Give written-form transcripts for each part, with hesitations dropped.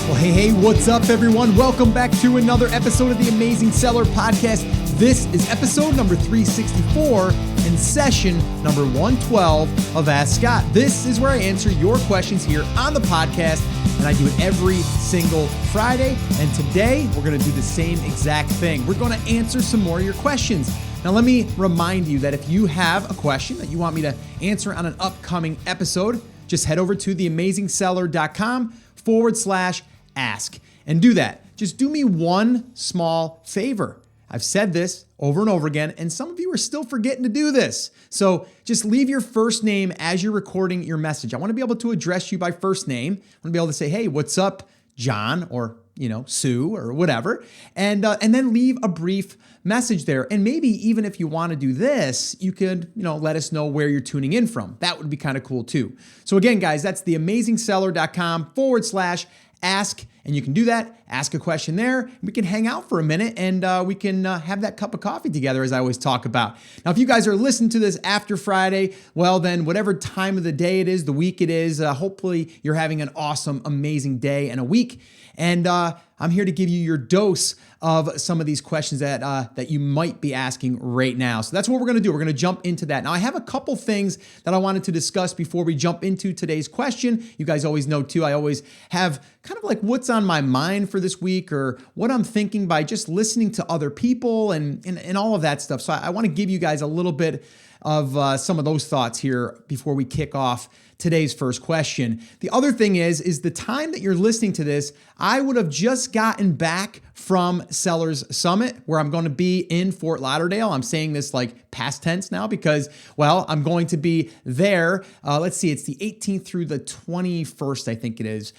Well, hey, what's up, everyone? Welcome back to another episode of the Amazing Seller Podcast. This is episode number 364 and session number 112 of Ask Scott. This is where I answer your questions here on the podcast, and I do it every single Friday. And today, we're going to do the same exact thing. We're going to answer some more of your questions. Now, let me remind you that if you have a question that you want me to answer on an upcoming episode, just head over to theamazingseller.com/ask and do that. Just do me one small favor. I've said this over and over again, and some of you are still forgetting to do this. So just leave your first name as you're recording your message. I want to be able to address you by first name. I want to be able to say, hey, what's up, John, or Sue, or whatever, and then leave a brief message there. And maybe even if you want to do this, you could, let us know where you're tuning in from. That would be kind of cool too. So again, guys, that's theamazingseller.com/ask. And you can do that, ask a question there. We can hang out for a minute and we can have that cup of coffee together, as I always talk about. Now, if you guys are listening to this after Friday, well, then whatever time of the day it is, the week it is, hopefully you're having an awesome, amazing day and a week. And I'm here to give you your dose of some of these questions that you might be asking right now. So that's what we're going to do. We're going to jump into that. Now, I have a couple things that I wanted to discuss before we jump into today's question. You guys always know too, I always have kind of like what's on my mind for this week or what I'm thinking by just listening to other people and all of that stuff. So I want to give you guys a little bit of some of those thoughts here before we kick off today's first question. The other thing is the time that you're listening to this, I would have just gotten back from Sellers Summit, where I'm going to be in Fort Lauderdale. I'm saying this like past tense now because, well, I'm going to be there. Let's see, it's the 18th through the 21st, I think it is.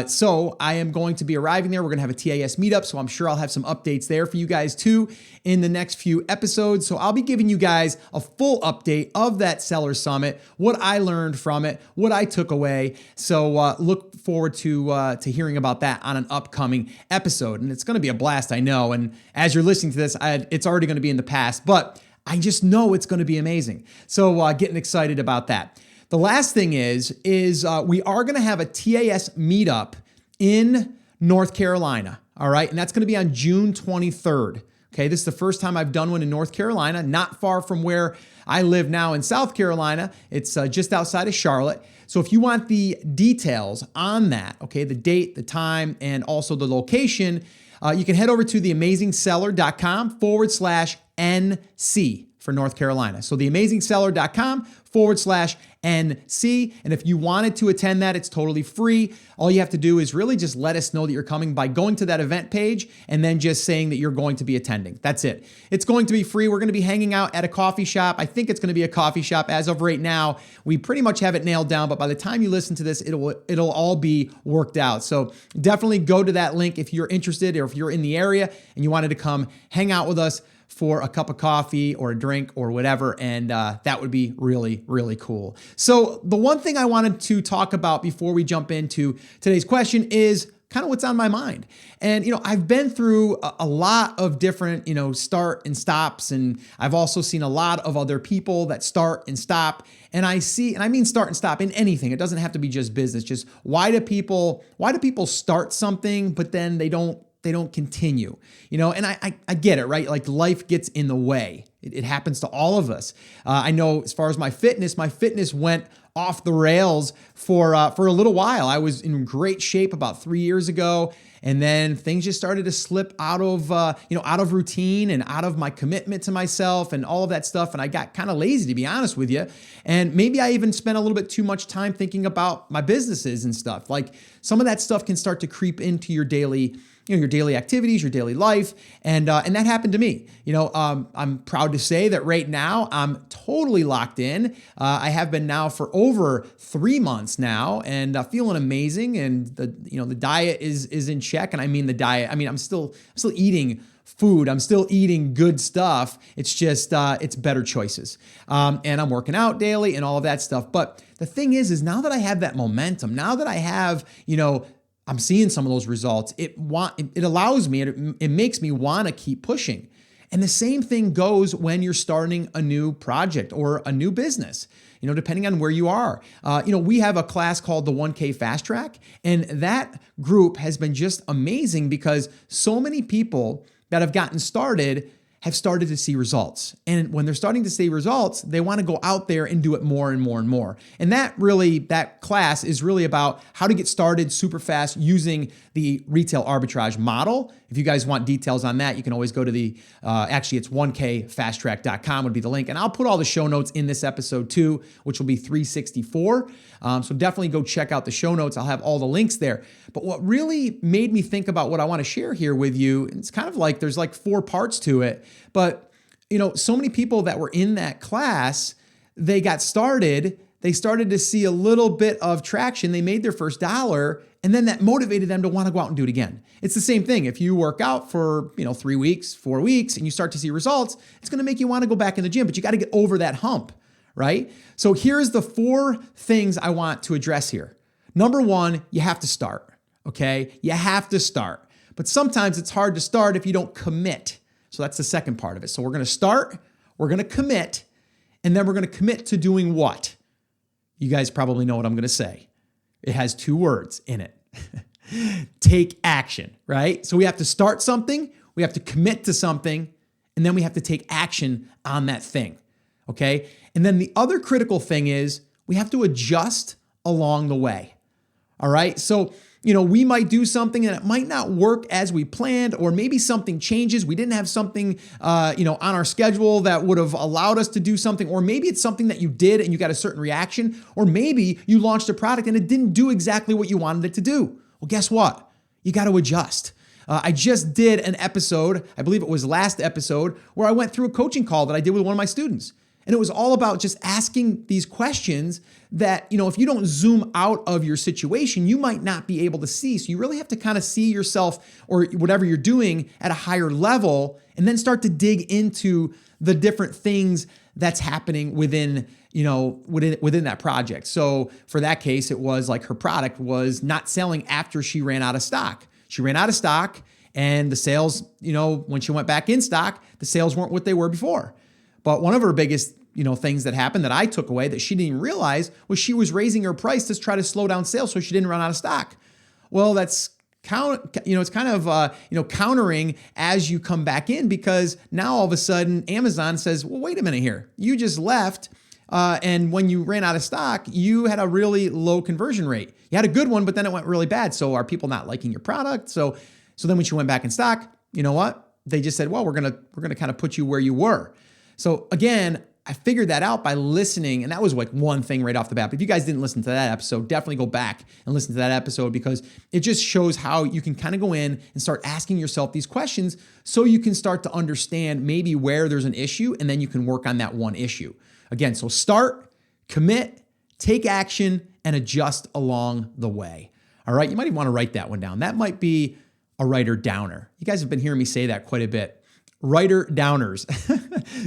So I am going to be arriving there. We're going to have a TAS meetup, so I'm sure I'll have some updates there for you guys too in the next few episodes. So I'll be giving you guys a full update of that Sellers Summit, what I learned from it, what I took away. So look forward to hearing about that on an upcoming episode. And it's going to be a blast, I know. And as you're listening to this, it's already going to be in the past, but I just know it's going to be amazing. So getting excited about that. The last thing is we are going to have a TAS meetup in North Carolina. All right. And that's going to be on June 23rd. Okay. This is the first time I've done one in North Carolina, not far from where I live now in South Carolina. It's just outside of Charlotte. So if you want the details on that, okay, the date, the time, and also the location, you can head over to theamazingseller.com/NC for North Carolina. So theamazingseller.com/NC. And if you wanted to attend that, it's totally free. All you have to do is really just let us know that you're coming by going to that event page and then just saying that you're going to be attending. That's it. It's going to be free. We're going to be hanging out at a coffee shop. I think it's going to be a coffee shop. As of right now, we pretty much have it nailed down, but by the time you listen to this, it'll all be worked out. So definitely go to that link if you're interested or if you're in the area and you wanted to come hang out with us for a cup of coffee or a drink or whatever. And that would be really, really cool. So the one thing I wanted to talk about before we jump into today's question is kind of what's on my mind. And, I've been through a lot of different, start and stops. And I've also seen a lot of other people that start and stop. And I mean start and stop in anything. It doesn't have to be just business. Just why do people start something, but then they don't continue, and I get it, right? Like life gets in the way. It happens to all of us. I know as far as my fitness went off the rails for a little while. I was in great shape about 3 years ago. And then things just started to slip out of routine and out of my commitment to myself and all of that stuff. And I got kind of lazy, to be honest with you. And maybe I even spent a little bit too much time thinking about my businesses and stuff. Like some of that stuff can start to creep into your daily activities, your daily life. And that happened to me. I'm proud to say that right now I'm totally locked in. I have been now for over 3 months now and feeling amazing. And the diet is in check. And I mean the diet, I'm still eating food. I'm still eating good stuff. It's just, it's better choices. And I'm working out daily and all of that stuff. But the thing is now that I have that momentum, now that I have, I'm seeing some of those results, it allows me, it makes me want to keep pushing. And the same thing goes when you're starting a new project or a new business. depending on where you are. We have a class called the 1K Fast Track, and that group has been just amazing because so many people that have gotten started have started to see results. And when they're starting to see results, they want to go out there and do it more and more and more. And that class is really about how to get started super fast using the retail arbitrage model. If you guys want details on that, you can always go to actually it's 1kfasttrack.com would be the link. And I'll put all the show notes in this episode too, which will be 364. So definitely go check out the show notes. I'll have all the links there. But what really made me think about what I want to share here with you, it's kind of like there's like 4 parts to it. But, so many people that were in that class, they got started, they started to see a little bit of traction, they made their first dollar, and then that motivated them to want to go out and do it again. It's the same thing. If you work out for, 3 weeks, 4 weeks, and you start to see results, it's going to make you want to go back in the gym, but you got to get over that hump, right? So here's the 4 things I want to address here. Number 1, you have to start, okay? You have to start. But sometimes it's hard to start if you don't commit. So that's the second part of it. So we're going to start, we're going to commit, and then we're going to commit to doing what? You guys probably know what I'm going to say. It has 2 words in it. Take action, right? So we have to start something, we have to commit to something, and then we have to take action on that thing, okay? And then the other critical thing is we have to adjust along the way, all right? So we might do something and it might not work as we planned, or maybe something changes. We didn't have something, on our schedule that would have allowed us to do something, or maybe it's something that you did and you got a certain reaction, or maybe you launched a product and it didn't do exactly what you wanted it to do. Well, guess what? You got to adjust. I just did an episode, I believe it was last episode, where I went through a coaching call that I did with one of my students. And it was all about just asking these questions that, if you don't zoom out of your situation, you might not be able to see. So you really have to kind of see yourself or whatever you're doing at a higher level, and then start to dig into the different things that's happening within that project. So for that case, it was like her product was not selling after she ran out of stock. She ran out of stock, and the sales, when she went back in stock, the sales weren't what they were before. But one of her biggest, things that happened that I took away that she didn't even realize was she was raising her price to try to slow down sales so she didn't run out of stock. Well, that's it's kind of countering as you come back in, because now all of a sudden Amazon says, well, wait a minute here. You just left, and when you ran out of stock, you had a really low conversion rate. You had a good one, but then it went really bad. So are people not liking your product? So then when she went back in stock, you know what? They just said, well, we're gonna kind of put you where you were. So again, I figured that out by listening, and that was like one thing right off the bat. But if you guys didn't listen to that episode, definitely go back and listen to that episode, because it just shows how you can kind of go in and start asking yourself these questions so you can start to understand maybe where there's an issue, and then you can work on that one issue. Again, so start, commit, take action, and adjust along the way. All right, you might even want to write that one down. That might be a writer downer. You guys have been hearing me say that quite a bit. Writer downers.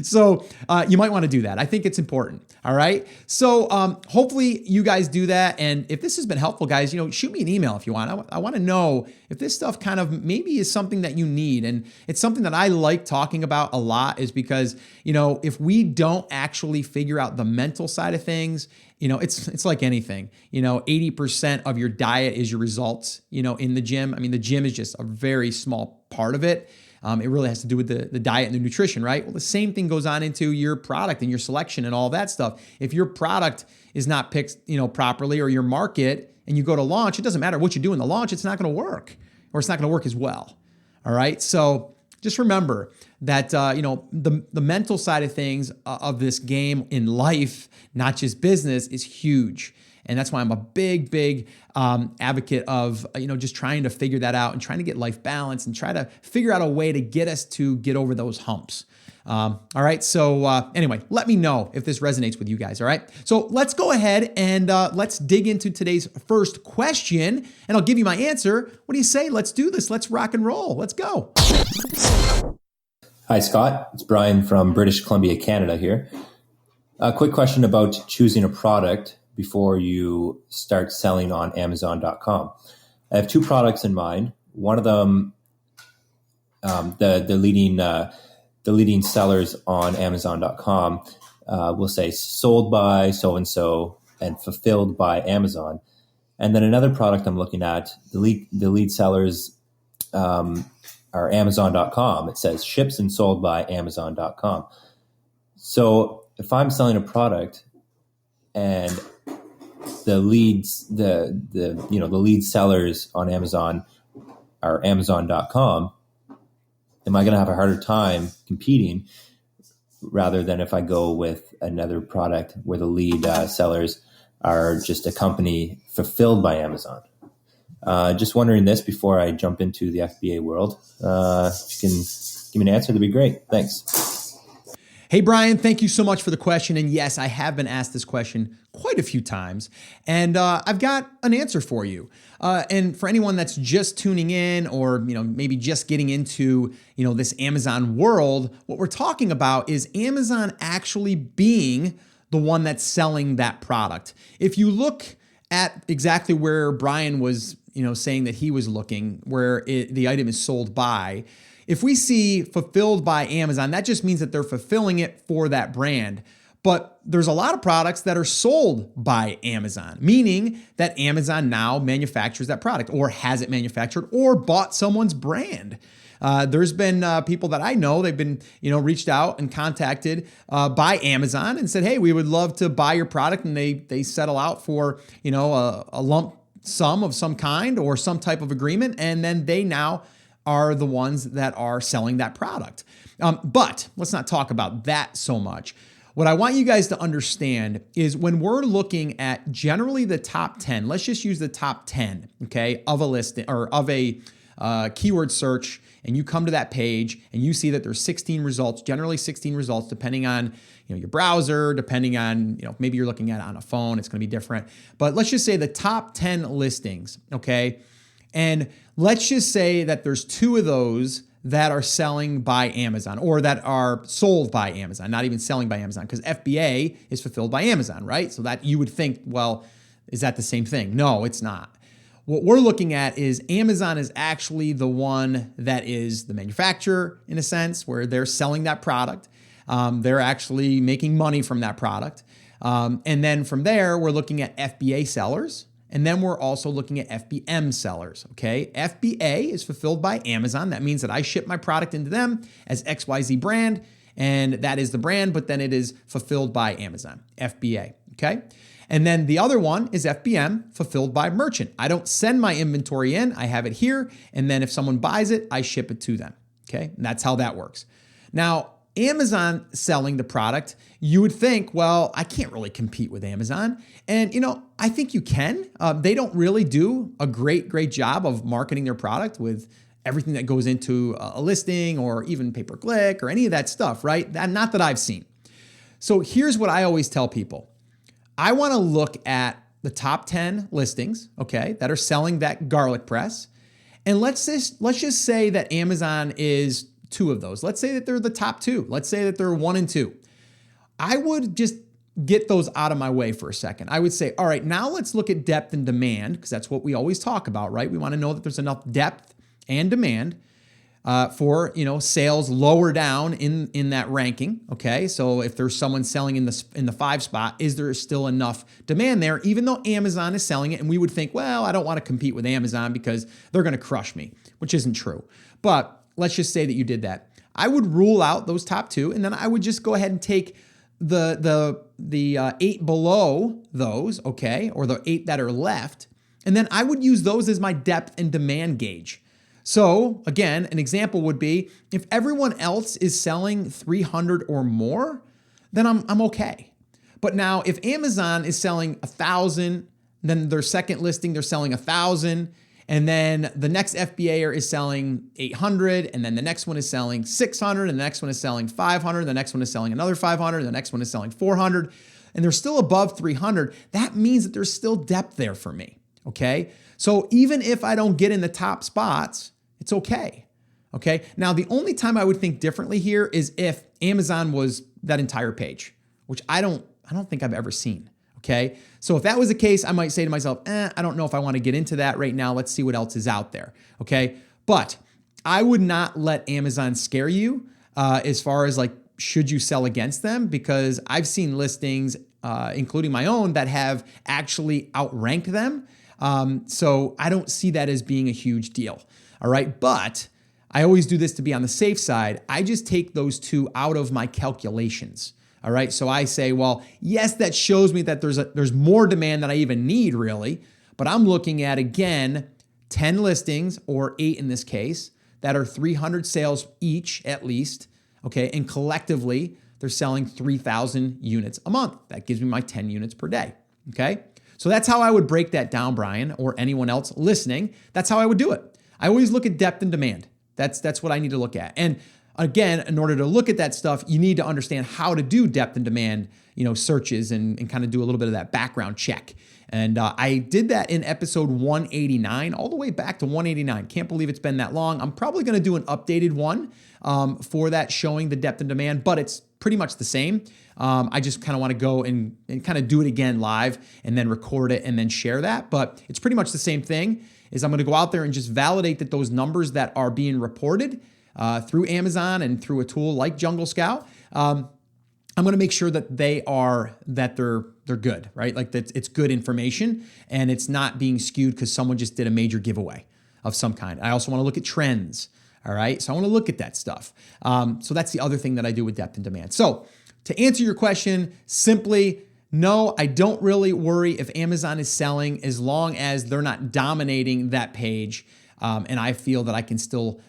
So you might want to do that. I think it's important. All right. So hopefully you guys do that. And if this has been helpful, guys, shoot me an email if you want. I want to know if this stuff kind of maybe is something that you need. And it's something that I like talking about a lot, is because, if we don't actually figure out the mental side of things, it's like anything. 80% of your diet is your results, in the gym. I mean, the gym is just a very small part of it. It really has to do with the diet and the nutrition, right? Well, the same thing goes on into your product and your selection and all that stuff. If your product is not picked, properly, or your market, and you go to launch, it doesn't matter what you do in the launch, it's not going to work, or it's not going to work as well. All right. So just remember that, the mental side of things of this game in life, not just business, is huge. And that's why I'm a big advocate of, just trying to figure that out and trying to get life balance and try to figure out a way to get us to get over those humps. All right. So anyway, let me know if this resonates with you guys. All right. So let's go ahead and let's dig into today's first question, and I'll give you my answer. What do you say? Let's do this. Let's rock and roll. Let's go. Hi, Scott. It's Brian from British Columbia, Canada here. A quick question about choosing a product before you start selling on Amazon.com. I have 2 products in mind. One of them, the leading sellers on Amazon.com, we'll say sold by so-and-so and fulfilled by Amazon. And then another product I'm looking at, the lead sellers are Amazon.com. It says ships and sold by Amazon.com. So if I'm selling a product and the lead sellers on Amazon are Amazon.com, am I going to have a harder time competing rather than if I go with another product where the lead sellers are just a company fulfilled by Amazon? Just wondering this before I jump into the FBA world. If you can give me an answer, that'd be great. Thanks. Hey, Brian, thank you so much for the question. And yes, I have been asked this question quite a few times, and I've got an answer for you. And for anyone that's just tuning in or, maybe just getting into, this Amazon world, what we're talking about is Amazon actually being the one that's selling that product. If you look at exactly where Brian was, saying that he was looking, where the item is sold by, if we see fulfilled by Amazon, that just means that they're fulfilling it for that brand. But there's a lot of products that are sold by Amazon, meaning that Amazon now manufactures that product or has it manufactured or bought someone's brand. There's been people that I know, they've been, reached out and contacted by Amazon and said, hey, we would love to buy your product. And they settle out for, a lump sum of some kind or some type of agreement. And then they now are the ones that are selling that product. But let's not talk about that so much. What I want you guys to understand is when we're looking at generally the top 10, let's just use the top 10, okay, of a listing or of a keyword search, and you come to that page and you see that there's 16 results, generally 16 results, depending on your browser, depending on, maybe you're looking at it on a phone, it's going to be different. But let's just say the top 10 listings, okay? And let's just say that there's 2 of those that are selling by Amazon or that are sold by Amazon, not even selling by Amazon, because FBA is fulfilled by Amazon, right? So that you would think, well, is that the same thing? No, it's not. What we're looking at is Amazon is actually the one that is the manufacturer in a sense, where they're selling that product. They're actually making money from that product. And then from there, we're looking at FBA sellers. And then we're also looking at FBM sellers, okay? FBA is fulfilled by Amazon. That means that I ship my product into them as XYZ brand, and that is the brand, but then it is fulfilled by Amazon, FBA, okay? And then the other one is FBM, fulfilled by merchant. I don't send my inventory in, I have it here, and then if someone buys it, I ship it to them, okay? And that's how that works. Now, Amazon selling the product, you would think, well, I can't really compete with Amazon. And, I think you can. They don't really do a great job of marketing their product with everything that goes into a listing or even pay-per-click or any of that stuff, right? Not that I've seen. So here's what I always tell people. I want to look at the top 10 listings, okay, that are selling that garlic press. And let's just say that Amazon is 2 of those. Let's say that they're the top 2. Let's say that they're 1 and 2. I would just get those out of my way for a second. I would say, all right, now let's look at depth and demand, because that's what we always talk about, right? We want to know that there's enough depth and demand for sales lower down in that ranking. Okay, so if there's someone selling in the 5 spot, is there still enough demand there? Even though Amazon is selling it, and we would think, well, I don't want to compete with Amazon because they're going to crush me, which isn't true. But let's just say that you did that. I would rule out those top 2, and then I would just go ahead and take the 8 below those, okay, or the 8 that are left, and then I would use those as my depth and demand gauge. So again, an example would be if everyone else is selling 300 or more, then I'm okay. But now if Amazon is selling 1,000, then their second listing, they're selling 1,000, and then the next FBAer is selling 800, and then the next one is selling 600, and the next one is selling 500, the next one is selling another 500, the next one is selling 400, and they're still above 300. That means that there's still depth there for me, okay? So even if I don't get in the top spots, it's okay, okay? Now, the only time I would think differently here is if Amazon was that entire page, which I don't think I've ever seen. Okay, so if that was the case, I might say to myself, I don't know if I want to get into that right now. Let's see what else is out there. Okay, but I would not let Amazon scare you as far as like should you sell against them? Because I've seen listings, including my own, that have actually outranked them. So I don't see that as being a huge deal. All right. But I always do this to be on the safe side. I just take those two out of my calculations. All right. So I say, well, yes, that shows me that there's more demand than I even need, really. But I'm looking at, again, 10 listings, or 8 in this case, that are 300 sales each at least. Okay. And collectively, they're selling 3,000 units a month. That gives me my 10 units per day. Okay. So that's how I would break that down, Brian, or anyone else listening. That's how I would do it. I always look at depth and demand. That's what I need to look at. And again, in order to look at that stuff, you need to understand how to do depth and demand, searches and kind of do a little bit of that background check. And I did that in episode 189, all the way back to 189. Can't believe it's been that long. I'm probably going to do an updated one for that, showing the depth and demand, but it's pretty much the same. I just kind of want to go and kind of do it again live and then record it and then share that. But it's pretty much the same thing. Is I'm going to go out there and just validate that those numbers that are being reported through Amazon and through a tool like Jungle Scout, I'm going to make sure that they're good, right? Like that it's good information and it's not being skewed because someone just did a major giveaway of some kind. I also want to look at trends. All right. So I want to look at that stuff. So that's the other thing that I do with depth and demand. So to answer your question, simply, no, I don't really worry if Amazon is selling as long as they're not dominating that page. And I feel that I can still,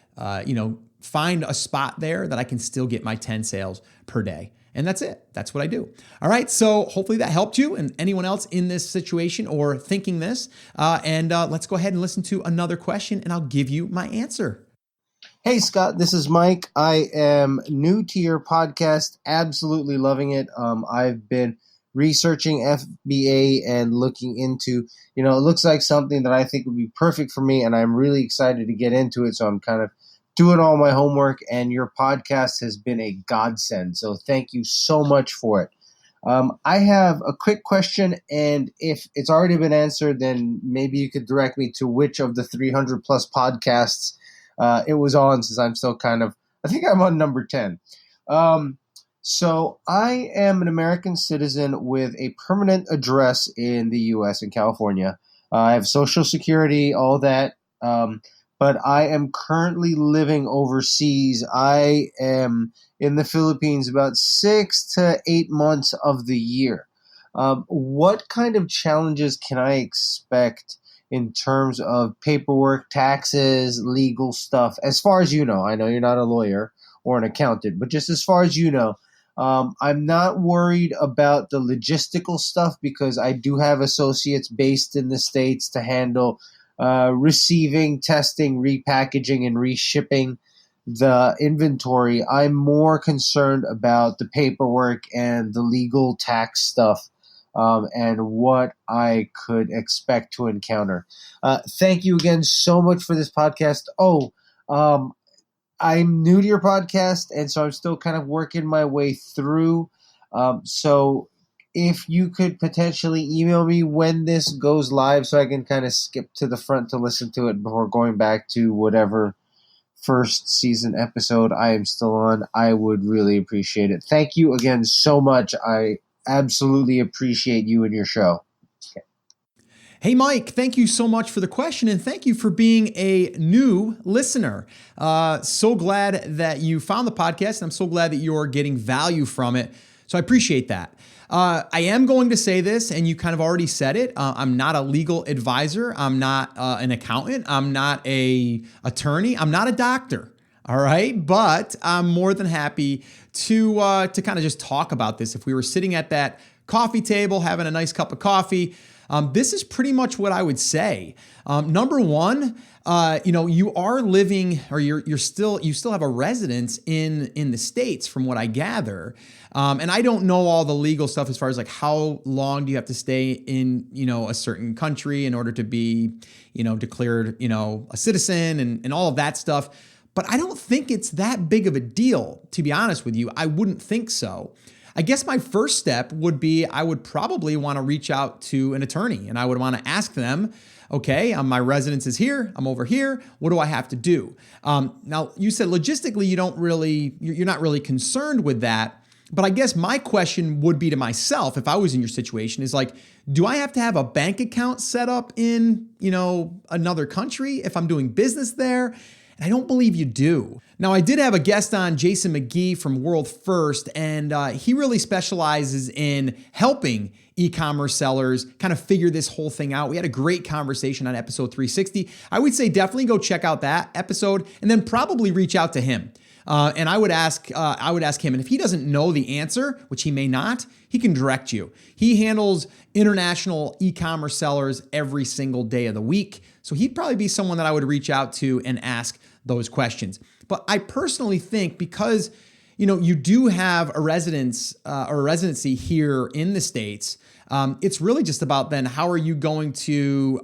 find a spot there that I can still get my 10 sales per day. And that's it. That's what I do. All right. So hopefully that helped you and anyone else in this situation or thinking this. And let's go ahead and listen to another question and I'll give you my answer. Hey, Scott, this is Mike. I am new to your podcast, absolutely loving it. I've been researching FBA and looking into, it looks like something that I think would be perfect for me, and I'm really excited to get into it. So I'm kind of doing all my homework, and your podcast has been a godsend. So thank you so much for it. I have a quick question, and if it's already been answered, then maybe you could direct me to which of the 300 plus podcasts it was on, since I'm still I think I'm on number 10. So I am an American citizen with a permanent address in the U.S. in California. I have Social Security, all that, but I am currently living overseas. I am in the Philippines about 6 to 8 months of the year. What kind of challenges can I expect in terms of paperwork, taxes, legal stuff, as far as you know? I know you're not a lawyer or an accountant, but just as far as you know, I'm not worried about the logistical stuff because I do have associates based in the States to handle receiving, testing, repackaging, and reshipping the inventory. I'm more concerned about the paperwork and the legal tax stuff. And what I could expect to encounter. Thank you again so much for this podcast. I'm new to your podcast, and so I'm still kind of working my way through. So if you could potentially email me when this goes live so I can kind of skip to the front to listen to it before going back to whatever first season episode I am still on, I would really appreciate it. Thank you again so much. I absolutely appreciate you and your show. Okay. Hey, Mike, thank you so much for the question, and thank you for being a new listener. So glad that you found the podcast, and I'm so glad that you're getting value from it. So I appreciate that. I am going to say this, and you kind of already said it. I'm not a legal advisor. I'm not an accountant. I'm not an attorney. I'm not a doctor. All right. But I'm more than happy to kind of just talk about this. If we were sitting at that coffee table, having a nice cup of coffee, this is pretty much what I would say. Number one, you are living, or you still have a residence in the States, from what I gather. And I don't know all the legal stuff as far as like how long do you have to stay in, a certain country in order to be, declared, a citizen and all of that stuff. But I don't think it's that big of a deal, to be honest with you. I wouldn't think so. I guess my first step would be I would probably want to reach out to an attorney, and I would want to ask them, Okay, my residence is here. I'm over here. What do I have to do? Now, you said logistically, you're not really concerned with that. But I guess my question would be to myself, if I was in your situation, is like, do I have to have a bank account set up in, another country if I'm doing business there? And I don't believe you do. Now, I did have a guest on, Jason McGee from World First, and he really specializes in helping e-commerce sellers kind of figure this whole thing out. We had a great conversation on episode 360. I would say definitely go check out that episode and then probably reach out to him. And I would ask him, and if he doesn't know the answer, which he may not, he can direct you. He handles international e-commerce sellers every single day of the week. So he'd probably be someone that I would reach out to and ask those questions. But I personally think because, you do have a residence or a residency here in the States, it's really just about then how are you going to,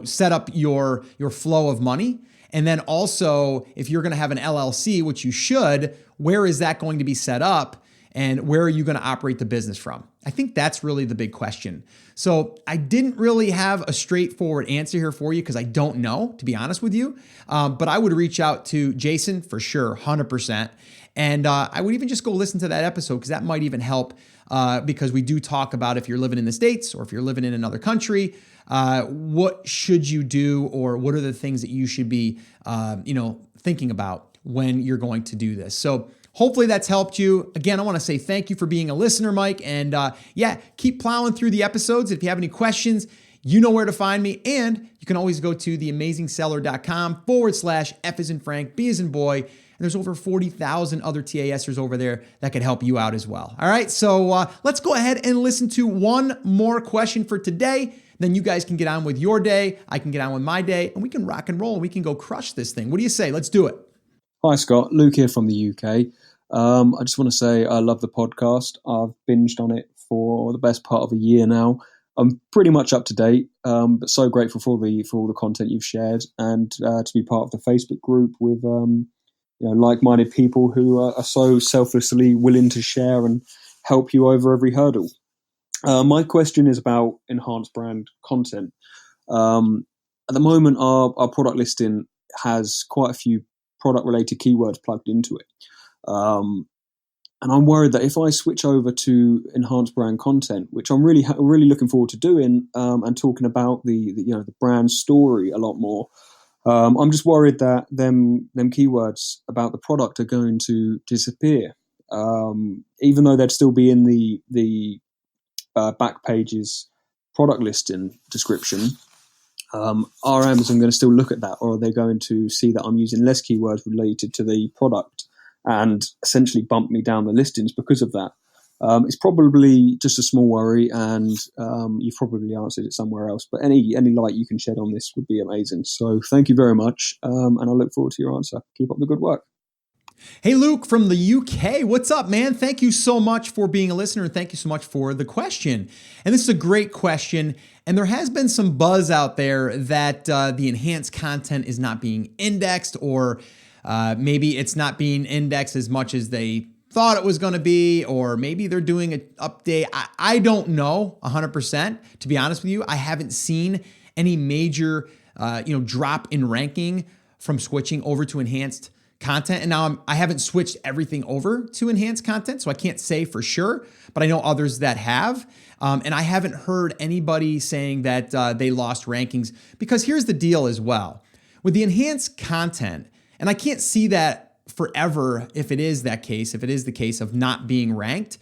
set up your flow of money? And then also, if you're going to have an LLC, which you should, where is that going to be set up? And where are you going to operate the business from? I think that's really the big question. So I didn't really have a straightforward answer here for you because I don't know, to be honest with you. But I would reach out to Jason for sure, 100%. And I would even just go listen to that episode because that might even help because we do talk about if you're living in the States or if you're living in another country, what should you do or what are the things that you should be, thinking about when you're going to do this. So hopefully that's helped you. Again, I want to say thank you for being a listener, Mike. And keep plowing through the episodes. If you have any questions, you know where to find me. And you can always go to theamazingseller.com/F as in Frank, B as in boy. And there's over 40,000 other TASers over there that could help you out as well. All right, so let's go ahead and listen to one more question for today. Then you guys can get on with your day. I can get on with my day, and we can rock and roll, and we can go crush this thing. What do you say? Let's do it. Hi, Scott. Luke here from the UK. I just want to say I love the podcast. I've binged on it for the best part of a year now. I'm pretty much up to date, but so grateful for all the content you've shared and to be part of the Facebook group with like-minded people who are so selflessly willing to share and help you over every hurdle. My question is about enhanced brand content. At the moment, our product listing has quite a few product-related keywords plugged into it. And I'm worried that if I switch over to enhanced brand content, which I'm really looking forward to doing, and talking about the brand story a lot more, I'm just worried that them keywords about the product are going to disappear, even though they'd still be in the back pages product listing description. Are Amazon going to still look at that, or are they going to see that I'm using less keywords related to the product and essentially bump me down the listings because of that? It's probably just a small worry, and you've probably answered it somewhere else. But any light you can shed on this would be amazing. So thank you very much, and I look forward to your answer. Keep up the good work. Hey, Luke from the UK. What's up, man? Thank you so much for being a listener, and thank you so much for the question. And this is a great question. And there has been some buzz out there that the enhanced content is not being indexed, or maybe it's not being indexed as much as they thought it was going to be, or maybe they're doing an update. I don't know 100%. To be honest with you, I haven't seen any major drop in ranking from switching over to enhanced content. And now I haven't switched everything over to enhanced content, so I can't say for sure, but I know others that have. And I haven't heard anybody saying that they lost rankings, because here's the deal as well. With the enhanced content, and I can't see that forever if it is the case of not being ranked,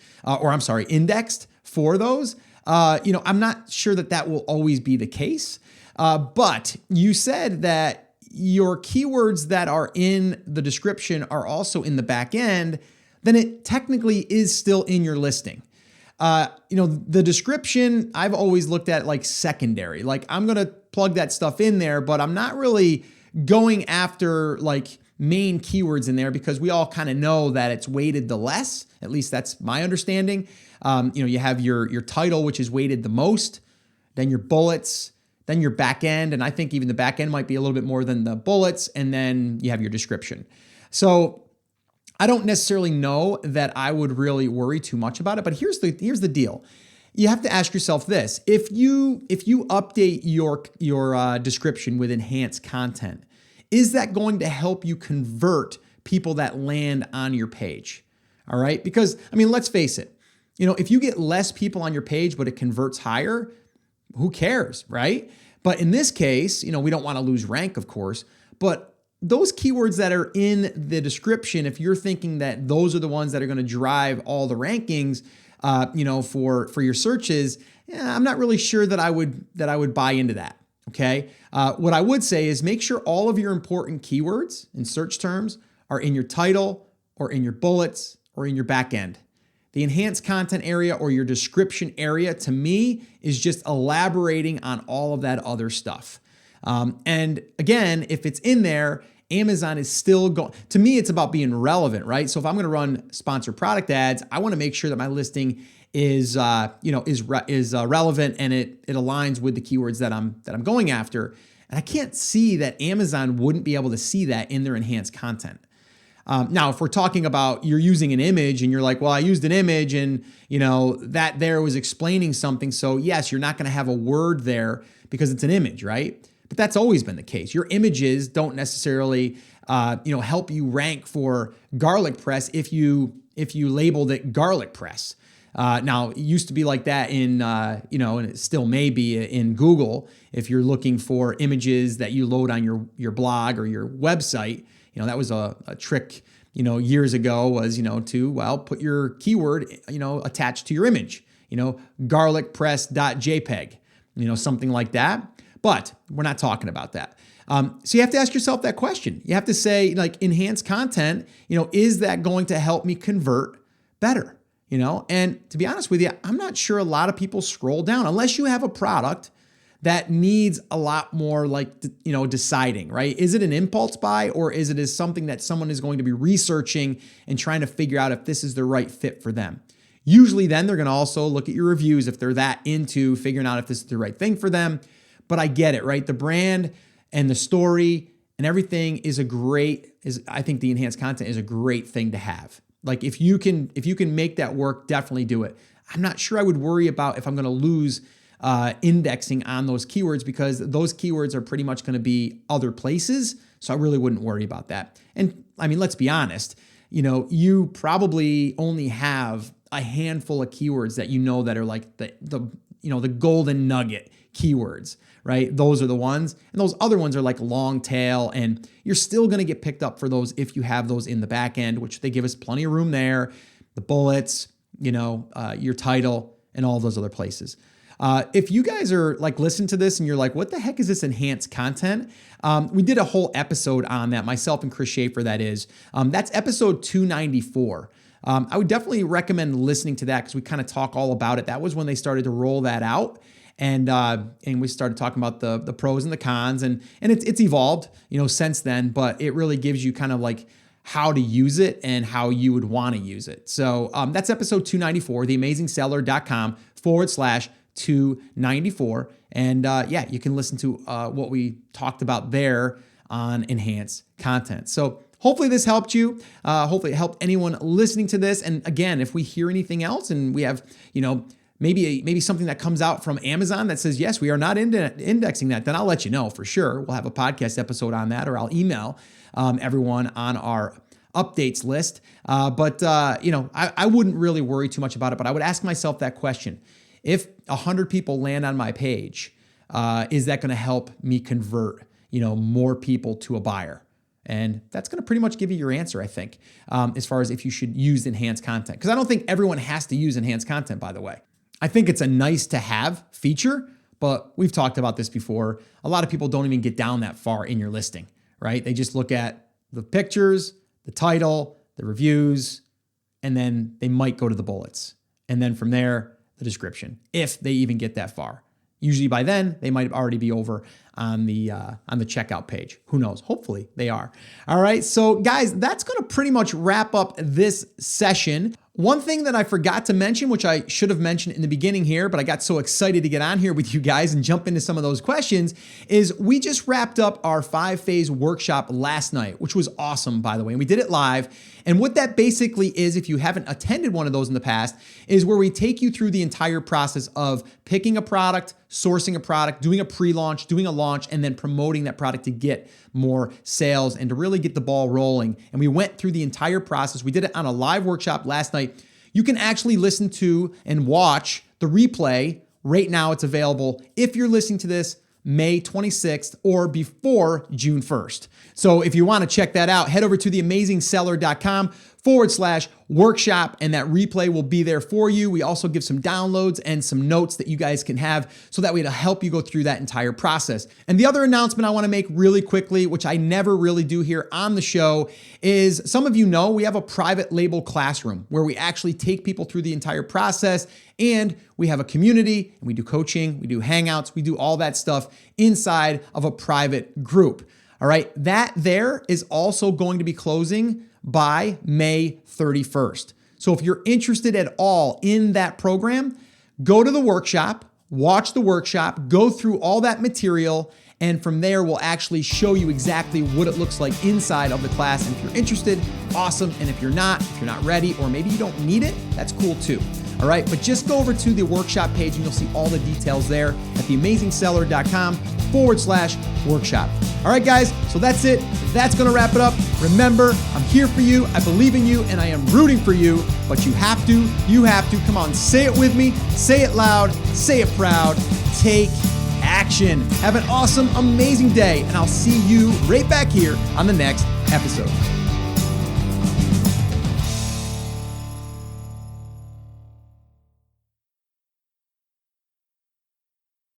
indexed for those, I'm not sure that will always be the case. But you said that your keywords that are in the description are also in the back end, then it technically is still in your listing. The description, I've always looked at like secondary. Like I'm going to plug that stuff in there, but I'm not really going after like main keywords in there, because we all kind of know that it's weighted the less. At least that's my understanding. You have your title, which is weighted the most, then your bullets, then your back end. And I think even the back end might be a little bit more than the bullets. And then you have your description. So I don't necessarily know that I would really worry too much about it, but here's the deal. you have to ask yourself this. If you update your description with enhanced content, is that going to help you convert people that land on your page? All right? Because, I mean, let's face it. If you get less people on your page, but it converts higher, who cares, right? But in this case, we don't want to lose rank, of course, but those keywords that are in the description, if you're thinking that those are the ones that are going to drive all the rankings, for your searches, I'm not really sure that I would buy into that. Okay. What I would say is make sure all of your important keywords and search terms are in your title or in your bullets or in your back end. The enhanced content area or your description area, to me, is just elaborating on all of that other stuff. And again, if it's in there, Amazon is still going, to me, it's about being relevant, right? So if I'm going to run sponsored product ads, I want to make sure that my listing is relevant and it aligns with the keywords that I'm going after. And I can't see that Amazon wouldn't be able to see that in their enhanced content. Now, if we're talking about you're using an image and you're like, well, I used an image and that there was explaining something. So yes, you're not going to have a word there because it's an image, right? But that's always been the case. Your images don't necessarily, help you rank for garlic press if you labeled it garlic press. Now, it used to be like that in, and it still may be in Google. If you're looking for images that you load on your blog or your website, that was a trick, years ago was, put your keyword, attached to your image, garlicpress.jpg, something like that. But we're not talking about that. So you have to ask yourself that question. You have to say, like, enhanced content, is that going to help me convert better? And to be honest with you, I'm not sure a lot of people scroll down unless you have a product that needs a lot more deciding, right? Is it an impulse buy or is it something that someone is going to be researching and trying to figure out if this is the right fit for them? Usually then they're going to also look at your reviews if they're that into figuring out if this is the right thing for them. But I get it, right? The brand and the story and everything I think the enhanced content is a great thing to have. Like if you can make that work, definitely do it. I'm not sure I would worry about if I'm going to lose indexing on those keywords because those keywords are pretty much going to be other places. So I really wouldn't worry about that. And I mean, let's be honest, you probably only have a handful of keywords that that are like the golden nugget keywords, right? Those are the ones. And those other ones are like long tail, and you're still going to get picked up for those if you have those in the back end, which they give us plenty of room there, the bullets, your title, and all those other places. If you guys are listening to this and you're like, what the heck is this enhanced content? We did a whole episode on that, myself and Chris Schaefer, that is. That's episode 294. I would definitely recommend listening to that because we kind of talk all about it. That was when they started to roll that out. And we started talking about the pros and the cons, and it's evolved, since then, but it really gives you kind of like how to use it and how you would want to use it. So that's episode 294, theamazingseller.com/294. And you can listen to what we talked about there on enhanced content. So hopefully this helped you. Hopefully it helped anyone listening to this. And again, if we hear anything else and we have, maybe something that comes out from Amazon that says, yes, we are not indexing that, then I'll let you know for sure. We'll have a podcast episode on that, or I'll email everyone on our updates list. But I wouldn't really worry too much about it, but I would ask myself that question. If 100 people land on my page, is that going to help me convert, more people to a buyer? And that's going to pretty much give you your answer, I think, as far as if you should use enhanced content. Because I don't think everyone has to use enhanced content, by the way. I think it's a nice to have feature, but we've talked about this before. A lot of people don't even get down that far in your listing, right? They just look at the pictures, the title, the reviews, and then they might go to the bullets. And then from there, the description, if they even get that far. Usually by then, they might already be over on the checkout page. Who knows? Hopefully they are. All right. So guys, that's going to pretty much wrap up this session. One thing that I forgot to mention, which I should have mentioned in the beginning here, but I got so excited to get on here with you guys and jump into some of those questions, is we just wrapped up our 5-phase workshop last night, which was awesome, by the way. And we did it live. And what that basically is, if you haven't attended one of those in the past, is where we take you through the entire process of picking a product, sourcing a product, doing a pre-launch, doing a launch, and then promoting that product to get more sales and to really get the ball rolling. And we went through the entire process. We did it on a live workshop last night. You can actually listen to and watch the replay right now. It's available if you're listening to this May 26th or before June 1st. So if you want to check that out, head over to theamazingseller.com/workshop, and that replay will be there for you. We also give some downloads and some notes that you guys can have so that way to help you go through that entire process. And the other announcement I want to make really quickly, which I never really do here on the show, is some of you know we have a private label classroom where we actually take people through the entire process, and we have a community, and we do coaching, we do hangouts, we do all that stuff inside of a private group. All right, that there is also going to be closing by May 31st. So if you're interested at all in that program, go to the workshop, watch the workshop, go through all that material, and from there we'll actually show you exactly what it looks like inside of the class. And if you're interested, awesome. And if you're not ready, or maybe you don't need it, that's cool too. All right, but just go over to the workshop page and you'll see all the details there at theamazingseller.com/workshop. All right, guys, so that's it. That's going to wrap it up. Remember, I'm here for you. I believe in you, and I am rooting for you, but you have to. Come on, say it with me. Say it loud. Say it proud. Take action. Have an awesome, amazing day, and I'll see you right back here on the next episode.